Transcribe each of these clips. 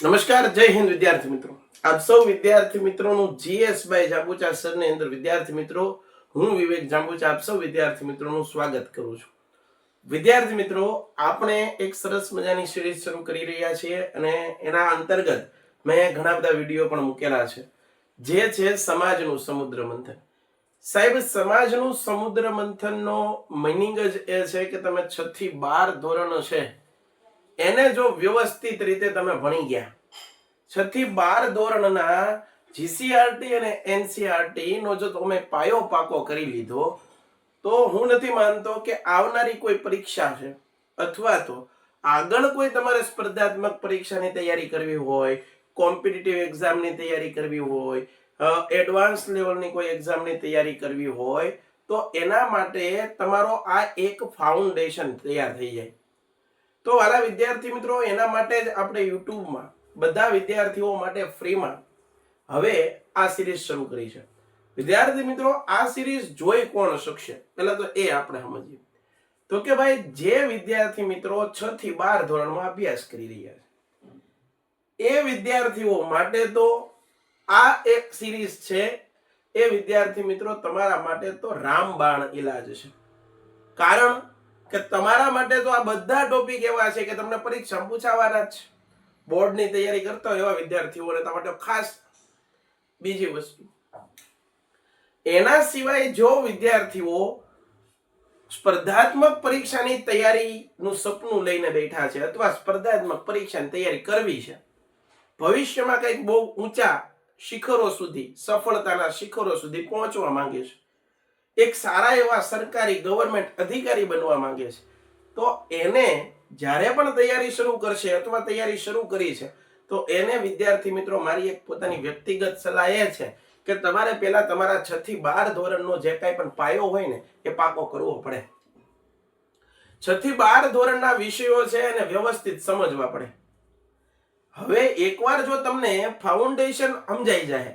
નમસ્કાર, જય હિન્દ વિદ્યાર્થી મિત્રો. આપ સૌ વિદ્યાર્થી મિત્રોનું જીએસ બાય જાંબુચા સરની અંદર વિદ્યાર્થી મિત્રો, હું વિવેક જાંબુચા આપ સૌ વિદ્યાર્થી મિત્રોનું સ્વાગત કરું છું. વિદ્યાર્થી મિત્રો, આપણે એક સરસ મજાની સિરીઝ શરૂ કરી રહ્યા છીએ અને એના અંતર્ગત મેં ઘણા બધા વિડીયો પણ મૂકેલા છે, જે છે સમાજનું સમુદ્ર મંથન. સાહેબ, સમાજનું સમુદ્ર મંથનનો મિનિંગ જ એ છે કે તમે 6 થી 12 ધોરણ છે એને જો વ્યવસ્થિત રીતે તમે ભણી ગયા, 6 થી 12 ધોરણના જીસીઆરટી અને એનસીઆરટી નો જો તમે પાયો પાકો કરી લીધો, તો હું નથી માનતો કે આવનારી કોઈ પરીક્ષા છે અથવા તો આગળ કોઈ તમારે સ્પર્ધાત્મક પરીક્ષાની તૈયારી કરવી હોય, કોમ્પિટિટિવ એક્ઝામની તૈયારી કરવી હોય, એડવાન્સ લેવલની કોઈ એક્ઝામની તૈયારી કરવી હોય, તો એના માટે તમારો આ એક ફાઉન્ડેશન તૈયાર થઈ જાય. તો વાલા વિદ્યાર્થી મિત્રો, એના માટે જ આપણે યુટ્યુબમાં બધા વિદ્યાર્થીઓ માટે ફ્રીમાં હવે આ સિરીઝ શરૂ કરી છે. વિદ્યાર્થી મિત્રો, આ સિરીઝ જોઈ કોણ શકશે? પહેલા તો એ આપણે સમજીએ તો કે ભાઈ, જે વિદ્યાર્થી મિત્રો 6 થી 12 ધોરણમાં અભ્યાસ કરી રહ્યા છે એ વિદ્યાર્થીઓ માટે તો આ એક સિરીઝ છે. એ વિદ્યાર્થી મિત્રો તમારા માટે તો રામબાણ ઈલાજ છે. કારણ કે તમારા માટે તો આ બધા ટોપિક એવા છે કે તમને પરીક્ષામાં પૂછાવાના જ છે. બોર્ડની તૈયારી કરતા હોય એવા વિદ્યાર્થીઓને તમારા માટે ખાસ. બીજી વસ્તુ, એના સિવાય જો વિદ્યાર્થીઓ સ્પર્ધાત્મક પરીક્ષાની તૈયારીનું સપનું લઈને બેઠા છે અથવા સ્પર્ધાત્મક પરીક્ષાની તૈયારી કરવી છે, ભવિષ્યમાં કંઈક બહુ ઊંચા શિખરો સુધી, સફળતાના શિખરો સુધી પહોંચવા માંગે છે, એક સારા એવા સરકારી ગવર્મેન્ટ અધિકારી બનવા માંગે છે, તો એને જ્યારે પણ તૈયારી શરૂ કરશે અથવા તૈયારી શરૂ કરી છે, તો એને વિદ્યાર્થી મિત્રો મારી એક પોતાની વ્યક્તિગત સલાહ એ છે કે તમારે પહેલા તમારા 6 થી 12 ધોરણનો જે કાંઈ પણ પાયો હોય ને એ પાકો કરવો પડે. 6 થી 12 ધોરણના વિષયો છે એને વ્યવસ્થિત સમજવા પડે. હવે એકવાર જો તમને ફાઉન્ડેશન સમજાઈ જાય,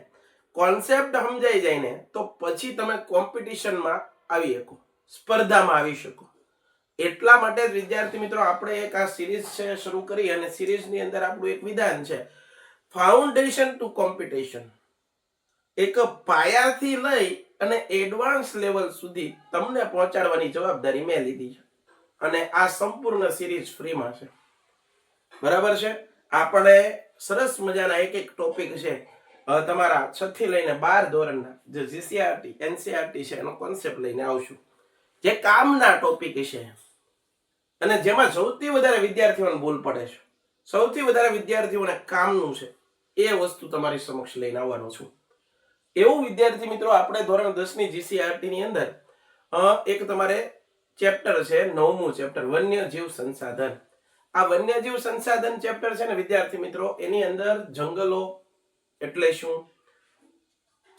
કોન્સેપ્ટ સમજાઈ જાય ને, તો પછી તમે કોમ્પિટિશનમાં આવી શકો, સ્પર્ધામાં આવી શકો. એટલા માટે જ વિદ્યાર્થી મિત્રો આપણે એક આ સિરીઝ છે શરૂ કરી, અને સિરીઝની અંદર આપણું એક વિધાન છે, ફાઉન્ડેશન ટુ કોમ્પિટિશન. એક પાયાથી લઈ અને એડવાન્સ લેવલ સુધી તમને પહોંચાડવાની જવાબદારી મેં લીધી છે, અને આ સંપૂર્ણ સિરીઝ ફ્રીમાં છે. બરાબર છે? આપણે સરસ મજાના એક એક ટોપિક છે તમારા 6 થી લઈને 12 ધોરણના જે જીસીઆરટી એનસીઆરટી છે એનો કોન્સેપ્ટ લઈને આવશું, જે કામના ટોપિક છે અને જેમાં સૌથી વધારે વિદ્યાર્થીઓને ભૂલ પડે છે, સૌથી વધારે વિદ્યાર્થીઓને કામનું છે, એ વસ્તુ તમારી સમક્ષ લઈને આવવાનો છું. એવું વિદ્યાર્થી મિત્રો, આપણે ધોરણ 10 ની જીસીઆરટી ની અંદર એક તમારે ચેપ્ટર છે, 9મું ચેપ્ટર, વન્યજીવ સંસાધન. આ વન્યજીવ સંસાધન ચેપ્ટર છે ને વિદ્યાર્થી મિત્રો, એની અંદર જંગલો એટલે શું,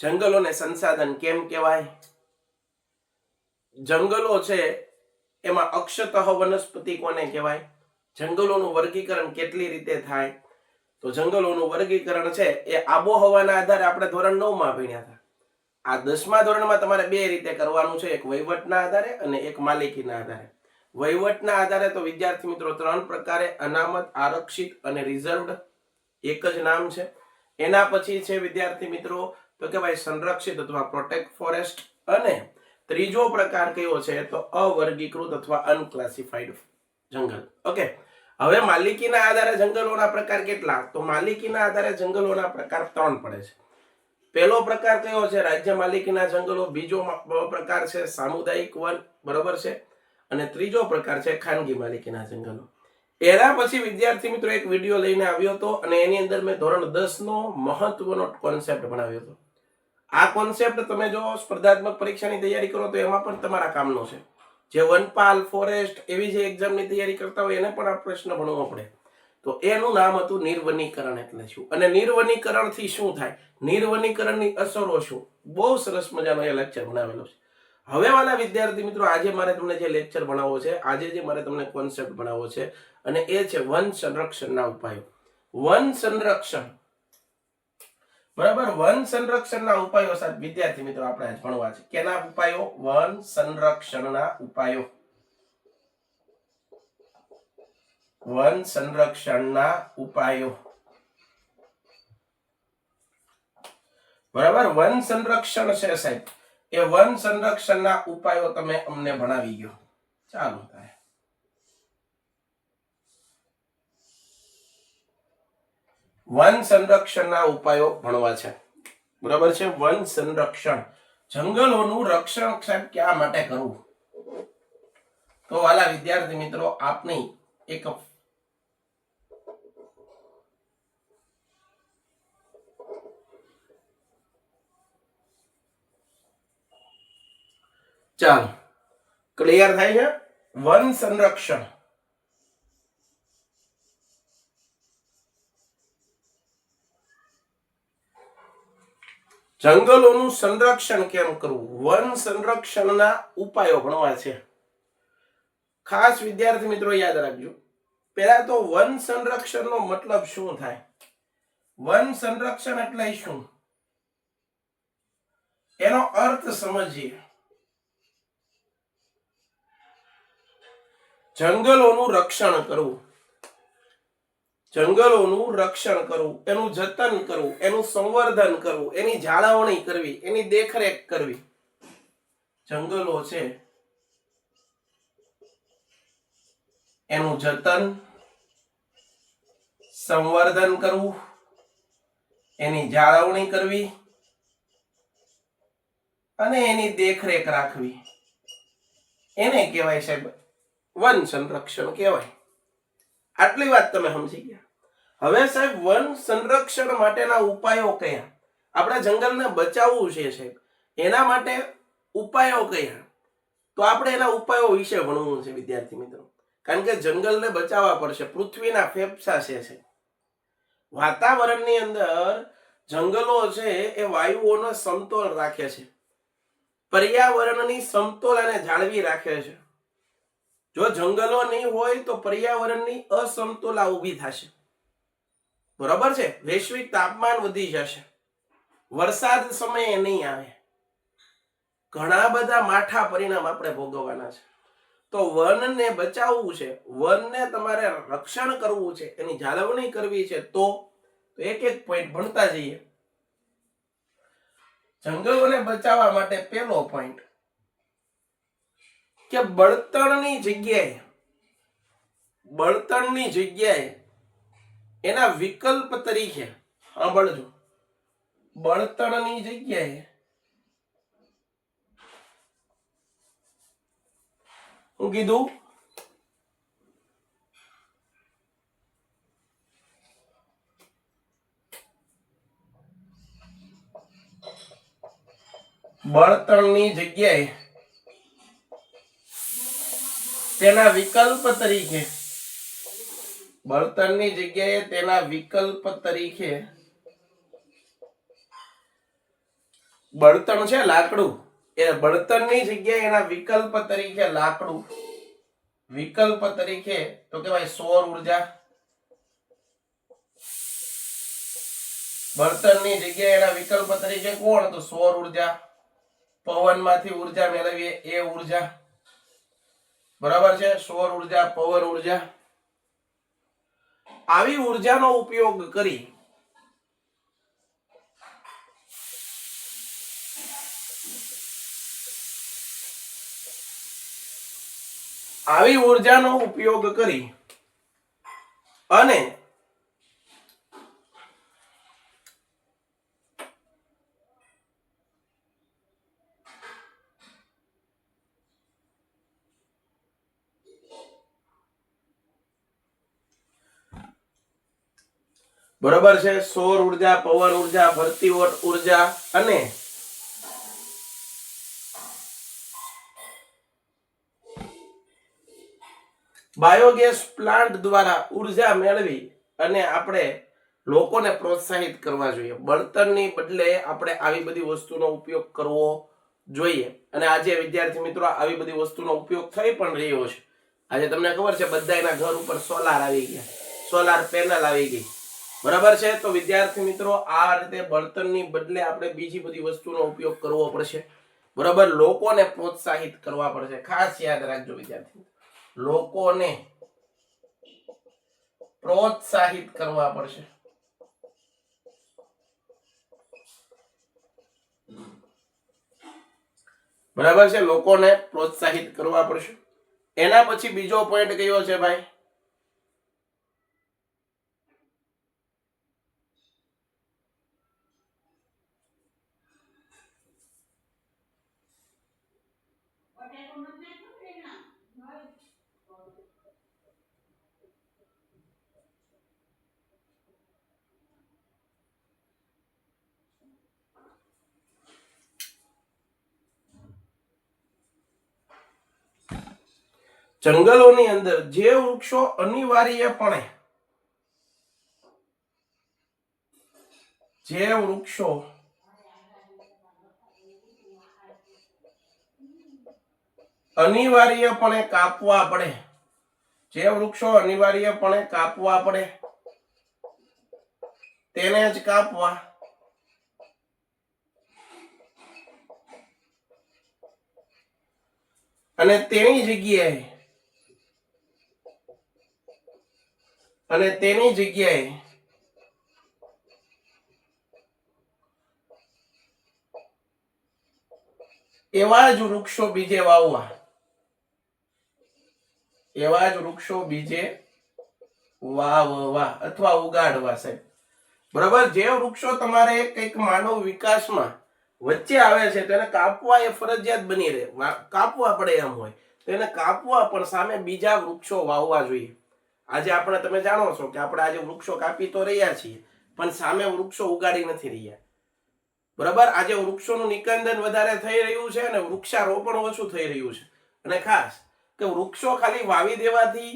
જંગલોને સંસાધન કેમ કહેવાય, જંગલો છે એમાં અક્ષતઃ વનસ્પતિ કોને કહેવાય, જંગલોનું વર્ગીકરણ કેટલી રીતે થાય, તો જંગલોનું વર્ગીકરણ છે એ આબોહવાના આધારે આપણે ધોરણ 9 માં ભણ્યા હતા. આ 10મા ધોરણમાં તમારે બે રીતે કરવાનું છે, એક વહીવટના આધારે અને એક માલિકીના આધારે. વહીવટના આધારે તો વિદ્યાર્થી મિત્રો 3 પ્રકારે, અનામત, આરક્ષિત અને રિઝર્વડ, એક જ નામ છે. એના પછી છે વિદ્યાર્થી મિત્રો તો કે ભાઈ સંરક્ષિત અથવા પ્રોટેક્ટ ફોરેસ્ટ, અને ત્રીજો પ્રકાર કયો છે તો અવર્ગીકૃત અથવા અનક્લાસિફાઈડ જંગલ. ઓકે, હવે માલિકીના આધારે જંગલોના પ્રકાર કેટલા? તો માલિકીના આધારે જંગલોના પ્રકાર 3 પડે છે. પહેલો પ્રકાર કયો છે? રાજ્ય માલિકીના જંગલો. બીજો પ્રકાર છે સામુદાયિક વન, બરોબર છે, અને ત્રીજો પ્રકાર છે ખાનગી માલિકીના જંગલો. એના પછી વિદ્યાર્થી મિત્રો એક વિડીયો લઈને આવ્યો હતો, અને એની અંદર મેં ધોરણ 10 નો મહત્વનો કોન્સેપ્ટ ભણાવ્યો હતો. આ કોન્સેપ્ટ તમે જો સ્પર્ધાત્મક પરીક્ષાની તૈયારી કરો તો એમાં પણ તમારા કામનો છે. જે વનપાલ, ફોરેસ્ટ એવી જે એક્ઝામની તૈયારી કરતા હોય એને પણ આ પ્રશ્ન ભણવો પડે. તો એનું નામ હતું નિર્વનીકરણ એટલે શું, અને નિર્વનીકરણથી શું થાય, નિર્વનીકરણની અસરો શું. બહુ સરસ મજાનો એ લેક્ચર ભણાવેલો છે. હવે વાલા વિદ્યાર્થી મિત્રો, આજે મારે તમને જે લેક્ચર ભણાવવો છે, આજે જે મારે તમને કોન્સેપ્ટ ભણાવવો છે, અને એ છે વન સંરક્ષણના ઉપાયો. વન સંરક્ષણ, બરાબર, વન સંરક્ષણના ઉપાયો સાથે વિદ્યાર્થી મિત્રો આપણે આજ ભણવા છે. કેના ઉપાયો? વન સંરક્ષણના ઉપાયો. વન સંરક્ષણના ઉપાયો. બરાબર, વન સંરક્ષણ છે સાહેબ, એ વન સંરક્ષણના ઉપાયો તમે અમને ભણાવી ગયો. ચાલો થાય વન સંરક્ષણના ઉપાયો ભણવા છે. બરાબર છે, વન સંરક્ષણ, જંગલોનું રક્ષણ સાહેબ ક્યાં માટે કરવું? તો વાલા વિદ્યાર્થી મિત્રો, આપની એક ચાલો ક્લિયર થાય છે. વન સંરક્ષણ, જંગલોનું સંરક્ષણ કેમ કરવું, વન સંરક્ષણના ઉપાયો ભણવા છે. ખાસ વિદ્યાર્થી મિત્રો યાદ રાખજો, પહેલા તો વન સંરક્ષણનો મતલબ શું થાય? વન સંરક્ષણ એટલે શું, એનો અર્થ સમજીએ. જંગલોનું રક્ષણ કરવું, જંગલોનું રક્ષણ કરવું, એનું જતન કરવું, એનું સંવર્ધન કરવું, એની જાળવણી કરવી, એની દેખરેખ કરવી. જંગલો છે એનું જતન, સંવર્ધન કરવું, એની જાળવણી કરવી અને એની દેખરેખ રાખવી, એને કહેવાય સાહેબ વન સંરક્ષણ કહેવાય. આટલી વાત તમે સમજી ગયા. હવે સાહેબ વન સંરક્ષણ માટેના ઉપાયો કયા? આપણે જંગલને બચાવવું છે સાહેબ, એના માટે ઉપાયો કયા? તો આપણે એના ઉપાયો વિશે ભણવું છે વિદ્યાર્થી મિત્રો, કારણ કે જંગલને બચાવવા પડશે. પૃથ્વીના ફેફસા છે. વાતાવરણની અંદર જંગલો છે એ વાયુઓનો સમતોલ રાખે છે, પર્યાવરણની સમતોલને જાળવી રાખે છે. જો જંગલો નહીં હોય તો પર્યાવરણની અસમતોલા ઊભી થશે. બરાબર છે, વૈશ્વિક તાપમાન વધી જશે, વરસાદ સમયે નહીં આવે, ઘણા બધા માઠા પરિણામ આપણે ભોગવવાના છે. તો વનને બચાવવું છે, વનને તમારે રક્ષણ કરવું છે, એની જાળવણી કરવી છે, તો એક એક પોઈન્ટ ભણતા જઈએ. જંગલોને બચાવવા માટે પહેલો પોઈન્ટ કે બળતણની જગ્યાએ એના વિકલ્પ તરીકે, સાંભળજો, બળતણની જગ્યાએ હું કીધું, બળતણની જગ્યાએ તેના વિકલ્પ તરીકે, બળતણની જગ્યાએ તેના વિકલ્પ તરીકે, બળતણ છે લાકડું, એ બળતણની જગ્યાએ એના વિકલ્પ તરીકે લાકડું, વિકલ્પ તરીકે તો કહેવાય સૌર ઉર્જા. બળતણની જગ્યાએ એના વિકલ્પ તરીકે કોણ? તો સૌર ઉર્જા. પવનમાંથી ઉર્જા મેળવીએ એ ઉર્જા, બરાબર છે, સૌર ઉર્જા, પવન ઉર્જા. આવી ઉર્જાનો ઉપયોગ કરી અને બરોબર છે, સૌર ઉર્જા, પવન ઉર્જા, ફરતી ઉર્જા અને બાયોગેસ પ્લાન્ટ દ્વારા ઉર્જા મેળવી અને આપણે લોકોને પ્રોત્સાહિત કરવા જોઈએ. બળતણની બદલે આપણે આવી બધી વસ્તુનો ઉપયોગ કરવો જોઈએ. અને આજે વિદ્યાર્થી મિત્રો આવી બધી વસ્તુનો ઉપયોગ થઈ પણ રહ્યો છે. આજે તમને ખબર છે બધાના ઘર ઉપર સોલાર આવી ગયા, સોલાર પેનલ આવી ગઈ, બરાબર છે. તો વિદ્યાર્થી મિત્રો આ રીતે બળતણની બદલે આપણે બીજી બધી વસ્તુનો ઉપયોગ કરવો પડશે, બરાબર. લોકોને પ્રોત્સાહિત કરવા પડશે. ખાસ યાદ રાખજો વિદ્યાર્થી, લોકોને પ્રોત્સાહિત કરવા પડશે. બરાબર છે, લોકોને પ્રોત્સાહિત કરવા પડશે. એના પછી બીજો પોઈન્ટ કયો છે ભાઈ? જંગલોની અંદર જે વૃક્ષો અનિવાર્યપણે કાપવા પડે, જે વૃક્ષો અનિવાર્યપણે કાપવા પડે તેને જ કાપવા, અને તેની જગ્યાએ એવા જ વૃક્ષો બીજે વાવવા, અથવા ઉગાડવા સાહેબ. બરાબર, જે વૃક્ષો તમારે કઈક માનવ વિકાસમાં વચ્ચે આવે છે તેને કાપવા એ ફરજિયાત બની રહે, કાપવા પડે એમ હોય તો એને કાપવા, પણ સામે બીજા વૃક્ષો વાવવા જોઈએ. આજે આપણે, તમે જાણો છો કે આપણે આજે વૃક્ષો કાપી તો રહ્યા છીએ પણ સામે વૃક્ષો ઉગાડી નથી રહ્યા. બરાબર, આજે વૃક્ષોનું નિકંદન વધારે થઈ રહ્યું છે અને વૃક્ષારોપણ ઓછું થઈ રહ્યું છે. અને ખાસ કે વૃક્ષો ખાલી વાવી દેવાથી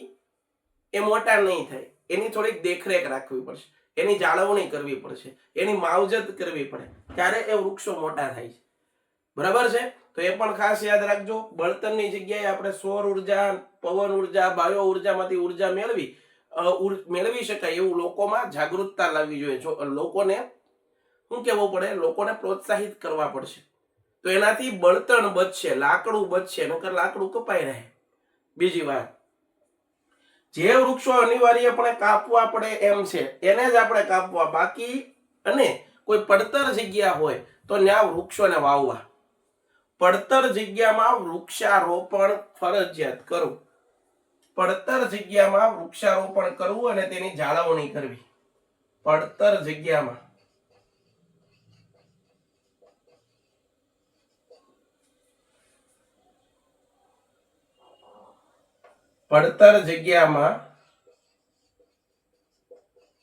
એ મોટા નહીં થાય, એની થોડીક દેખરેખ રાખવી પડશે, એની જાળવણી કરવી પડશે, એની માવજત કરવી પડે, ત્યારે એ વૃક્ષો મોટા થાય છે. બરાબર છે, તો એ પણ ખાસ યાદ રાખજો. બળતણની જગ્યાએ આપણે સૌર ઉર્જા, પવન ઉર્જા, બાયો ઉર્જામાંથી ઉર્જા મેળવી શકાય એવું લોકોમાં જાગૃતતા લાવવી જોઈએ. લોકોને શું કહેવું પડે? લોકોને પ્રોત્સાહિત કરવા પડશે. તો એનાથી બળતણ બચશે, લાકડું બચશે, નકર લાકડું કપાઈ રહે. બીજી વાત, જે વૃક્ષો અનિવાર્યપણે કાપવા પડે એમ છે એને જ આપણે કાપવા, બાકી અને કોઈ પડતર જગ્યા હોય તો ત્યાં વૃક્ષોને વાવવા. પડતર જગ્યામાં વૃક્ષારોપણ ફરજિયાત કરવું, પડતર જગ્યામાં વૃક્ષારોપણ કરવું અને તેની જાળવણી કરવી. પડતર જગ્યામાં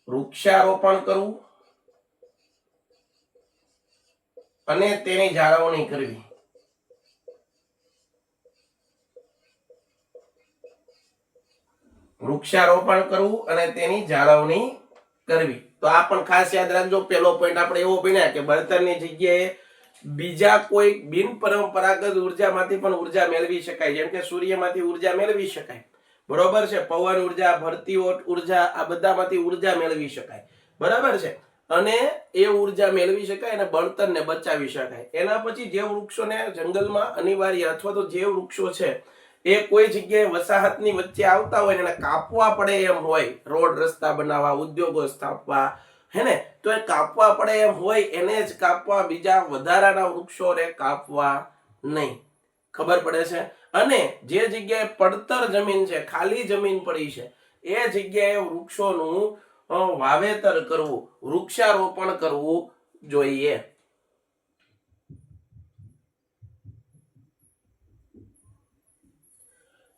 વૃક્ષારોપણ કરવું અને તેની જાળવણી કરવી. વૃક્ષારોપણ કરવું અને તેની જાળવણી કરવી. તો આ પણ ખાસ યાદ રાખજો. પહેલો પોઈન્ટ આપણે એવો ભણ્યા કે બળતણની જગ્યાએ બીજા કોઈ બિન પરંપરાગત ઉર્જામાંથી પણ ઉર્જા મેળવી શકાય, જેમ કે સૂર્યમાંથી ઉર્જા મેળવી શકાય. બરોબર છે, પવન ઉર્જા, ભરતી ઉર્જા, આ બધામાંથી ઉર્જા મેળવી શકાય. બરાબર છે, અને એ ઉર્જા મેળવી શકાય અને બળતણને બચાવી શકાય. એના પછી જે વૃક્ષોને જંગલમાં અનિવાર્ય, અથવા તો જે વૃક્ષો છે એ કોઈ જગ્યાએ વસાહતની વચ્ચે આવતા હોય એને કાપવા પડે એમ હોય, રોડ રસ્તા બનાવવા, ઉદ્યોગો સ્થાપવા, હેને, તો એ કાપવા પડે એમ હોય એને જ કાપવા, બીજા વધારાના વૃક્ષોને કાપવા નહીં. ખબર પડે છે? અને જે જગ્યાએ પડતર જમીન છે, ખાલી જમીન પડી છે, એ જગ્યાએ વૃક્ષોનું વાવેતર કરવું, વૃક્ષારોપણ કરવું જોઈએ.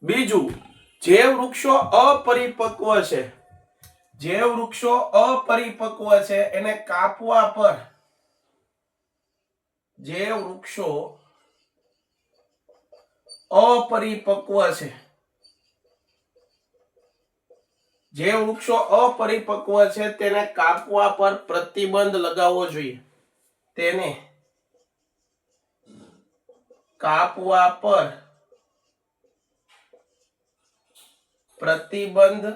બીજું, જે વૃક્ષો અપરિપક્વ છે, એને કાપવા પર, જે વૃક્ષો અપરિપક્વ છે તેને કાપવા પર પ્રતિબંધ લગાવવો જોઈએ. તેને કાપવા પર પ્રતિબંધ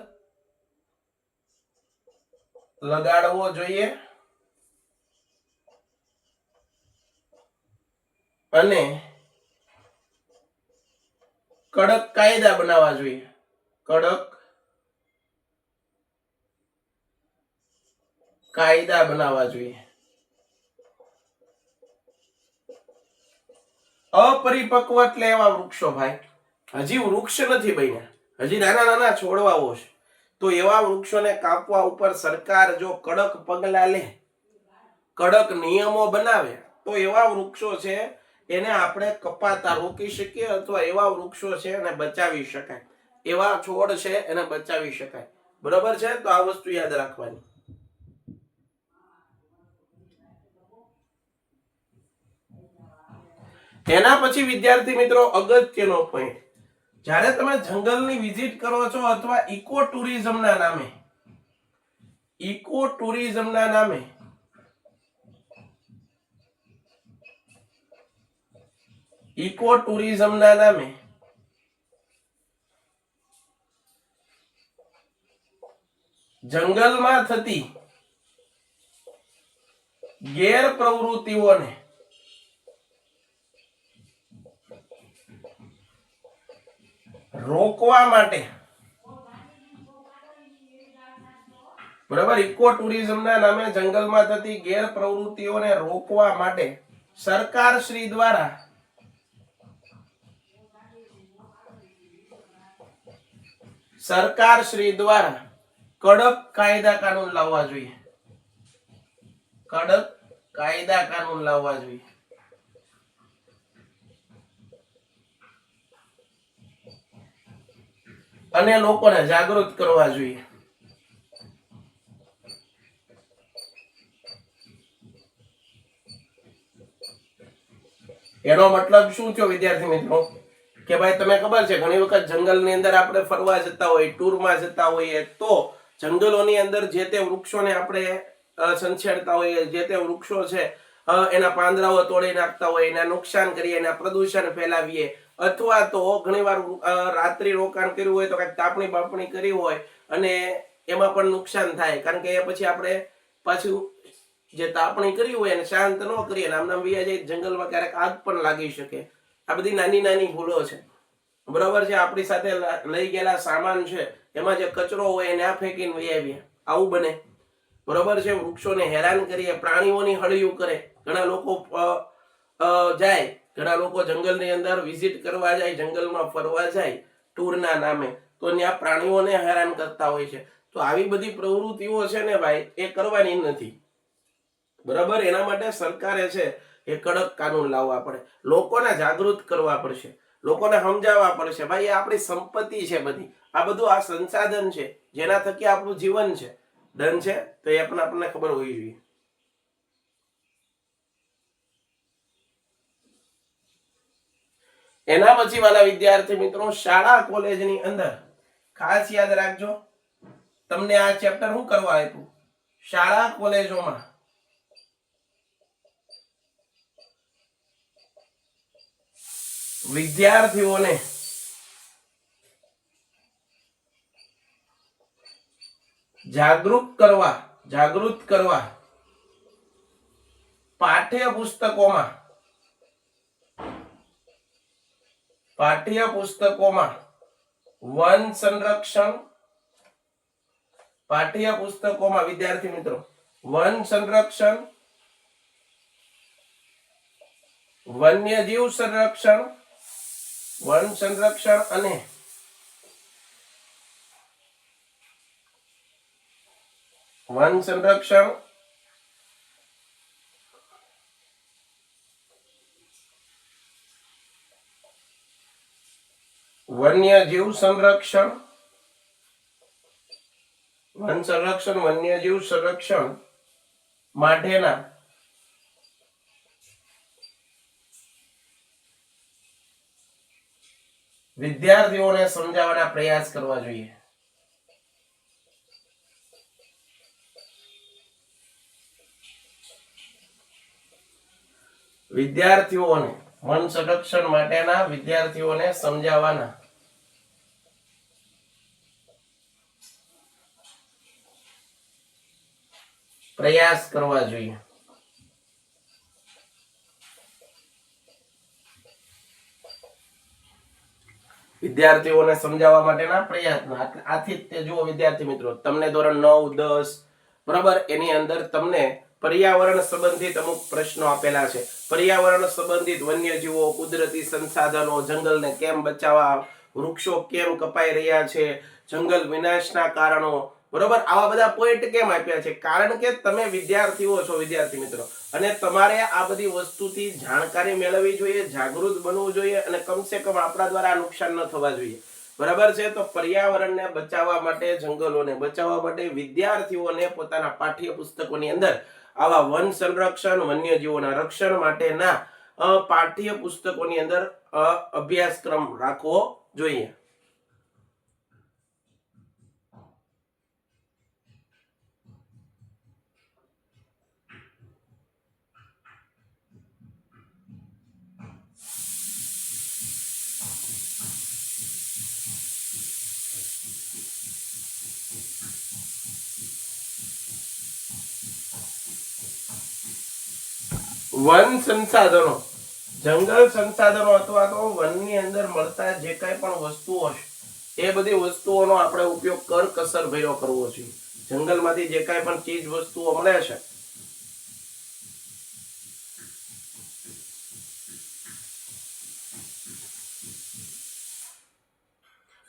લગાડવો જોઈએ અને કડક કાયદા બનાવવા જોઈએ. કડક કાયદા બનાવવા જોઈએ. અપરિપક્વ એટલે એવા વૃક્ષો ભાઈ હજી વૃક્ષ નથી બન્યા, હજી નાના નાના છોડવાઓ છે, તો એવા વૃક્ષોને કાપવા ઉપર સરકાર જો કડક પગલા લે, કડક નિયમો બનાવે, તો એવા વૃક્ષો છે એને આપણે કપાતા રોકી શકીએ, અથવા એવા વૃક્ષો છે એને બચાવી શકાય, એવા છોડ છે એને બચાવી શકાય. બરોબર છે? તો આ વસ્તુ યાદ રાખવાની. એના પછી વિદ્યાર્થી મિત્રો અગત્યનો પોઈન્ટ, જ્યારે તમે જંગલની વિઝિટ કરો છો અથવા ઇકો ટુરિઝમના નામે, ઇકો ટુરિઝમના નામે ઇકો ટુરિઝમના નામે જંગલમાં થતી ગેરપ્રવૃત્તિઓને રોકવા માટે, બરાબર, ઇકો ટુરિઝમના નામે જંગલમાં થતી ગેરપ્રવૃત્તિઓને રોકવા માટે સરકાર શ્રી દ્વારા કડક કાયદા કાનૂન લાવવા જોઈએ, કડક કાયદા કાનૂન લાવવા જોઈએ. અને લોકોને જાગૃત કરવા જોઈએ. એનો મતલબ શું થયો વિદ્યાર્થી મિત્રો કે ભાઈ તમે ખબર છે ઘણી વખત જંગલની અંદર આપણે ફરવા જતા હોય, ટૂરમાં જતા હોઈએ, તો જંગલોની અંદર જે તે વૃક્ષોને આપણે સંછેડતા હોઈએ, જે તે વૃક્ષો છે એના પાંદડાઓ તોડી નાખતા હોય, એના નુકસાન કરીએ, એના પ્રદૂષણ ફેલાવીએ, અથવા તો ઘણીવાર રાત્રિ રોકાણ કર્યું હોય તો કઈક તાપણી બાપણી કરી હોય અને એમાં પણ નુકસાન થાય, કારણ કે પછી આપણે પાછું જે તાપણી કરી હોય એને શાંત ન કરીએ, આમનામ વયા જાય, જંગલમાં ક્યારેક આગ પણ લાગી શકે. આ બધી નાની નાની ભૂલો છે. બરોબર છે? આપણી સાથે લઈ ગયેલા સામાન છે એમાં જે કચરો હોય એને આ ફેંકીને વહી આવીએ, આવું બને. બરોબર છે? વૃક્ષોને હેરાન કરીએ, પ્રાણીઓની હળિયું કરે. ઘણા લોકો જાય, ઘણા લોકો જંગલની અંદર વિઝિટ કરવા જાય, જંગલમાં ફરવા જાય ટૂરના નામે, તો ત્યાં પ્રાણીઓને હેરાન કરતા હોય છે. તો આવી બધી પ્રવૃત્તિઓ છે ને ભાઈ, એ કરવાની નથી. બરાબર? એના માટે સરકારે છે એ કડક કાનૂન લાવવા પડે, લોકોને જાગૃત કરવા પડશે, લોકોને સમજાવવા પડશે ભાઈ આ આપણી સંપત્તિ છે બધી, આ બધું આ સંસાધન છે જેના થકી આપણું જીવન છે, ડન છે? તો એ પણ આપણને ખબર હોવી જોઈએ. એના પછી વાલા વિદ્યાર્થી મિત્રો, શાળા કોલેજની અંદર ખાસ યાદ રાખજો, તમને આ ચેપ્ટર શું કરવા આપ્યું? શાળા કોલેજોમાં વિદ્યાર્થીઓને જાગૃત કરવા પાઠ્યપુસ્તકોમાં વન સંરક્ષણ, પાઠ્યપુસ્તકોમાં વિદ્યાર્થી મિત્રો વન સંરક્ષણ, વન્યજીવ સંરક્ષણ, વન સંરક્ષણ અને વન્યજીવ સંરક્ષણ માટેના વિદ્યાર્થીઓને સમજાવવાના પ્રયાસ કરવા જોઈએ. વિદ્યાર્થીઓને વન સંરક્ષણ માટેના વિદ્યાર્થીઓને સમજાવવાના પ્રયાસ કરવા જોઈએ. વિદ્યાર્થીઓને સમજાવવા માટેના પ્રયત્ન. આથી તે જુઓ વિદ્યાર્થી મિત્રો, તમને ધોરણ 9, 10 બરાબર એની અંદર તમને પર્યાવરણ સંબંધિત અમુક પ્રશ્નો આપેલા છે. પર્યાવરણ સંબંધિત વન્યજીવો, કુદરતી સંસાધનો, જંગલને કેમ બચાવવા, વૃક્ષો કેમ કપાઈ રહ્યા છે, જંગલ વિનાશના કારણો, બરોબર, આવા બધા પોઈન્ટ કેમ આપ્યા છે? કારણ કે તમે વિદ્યાર્થીઓ છો, વિદ્યાર્થી મિત્રો, અને તમારે આ બધી વસ્તુથી જાણકારી મેળવવી જોઈએ, જાગૃત બનવું જોઈએ, અને કમસે કમ આપણા દ્વારા નુકસાન ન થવા જોઈએ. બરાબર છે? તો પર્યાવરણને બચાવવા માટે, જંગલોને બચાવવા માટે વિદ્યાર્થીઓને પોતાના પાઠ્યપુસ્તકોની અંદર આવા વન સંરક્ષણ, વન્યજીવોના રક્ષણ માટેના પાઠ્યપુસ્તકોની અંદર અભ્યાસક્રમ રાખવો જોઈએ. વન સંસાધનો, જંગલ સંસાધનો અથવા તો વનની અંદર મળતા જે કઈ પણ વસ્તુઓ છે એ બધી વસ્તુઓનો આપણે ઉપયોગ કરકસર ભર્યો કરવો જોઈએ. જંગલમાંથી જે કઈ પણ ચીજ વસ્તુઓ મળે છે,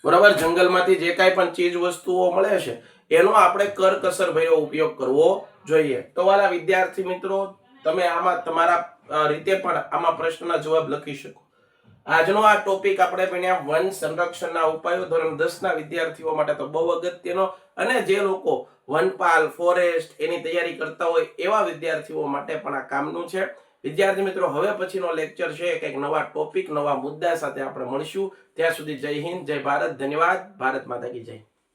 બરાબર, જંગલમાંથી જે કઈ પણ ચીજ વસ્તુઓ મળે છે એનો આપણે કરકસર ભર્યો ઉપયોગ કરવો જોઈએ. તો વાલા વિદ્યાર્થી મિત્રો, તમે આમાં તમારા રીતે પણ આમાં પ્રશ્નના જવાબ લખી શકો. આજનો આ ટોપિક આપણે ભણ્યા વન સંરક્ષણના ઉપાયો, ધોરણ 10 ના વિદ્યાર્થીઓ માટે તો બહુ અગત્યનો, અને જે લોકો વનપાલ, ફોરેસ્ટ એની તૈયારી કરતા હોય એવા વિદ્યાર્થીઓ માટે પણ આ કામનું છે. વિદ્યાર્થી મિત્રો, હવે પછીનો લેક્ચર છે કંઈક નવા ટોપિક, નવા મુદ્દા સાથે આપણે મળશું. ત્યાં સુધી જય હિન્દ, જય ભારત, ધન્યવાદ. ભારત માતા કી જય.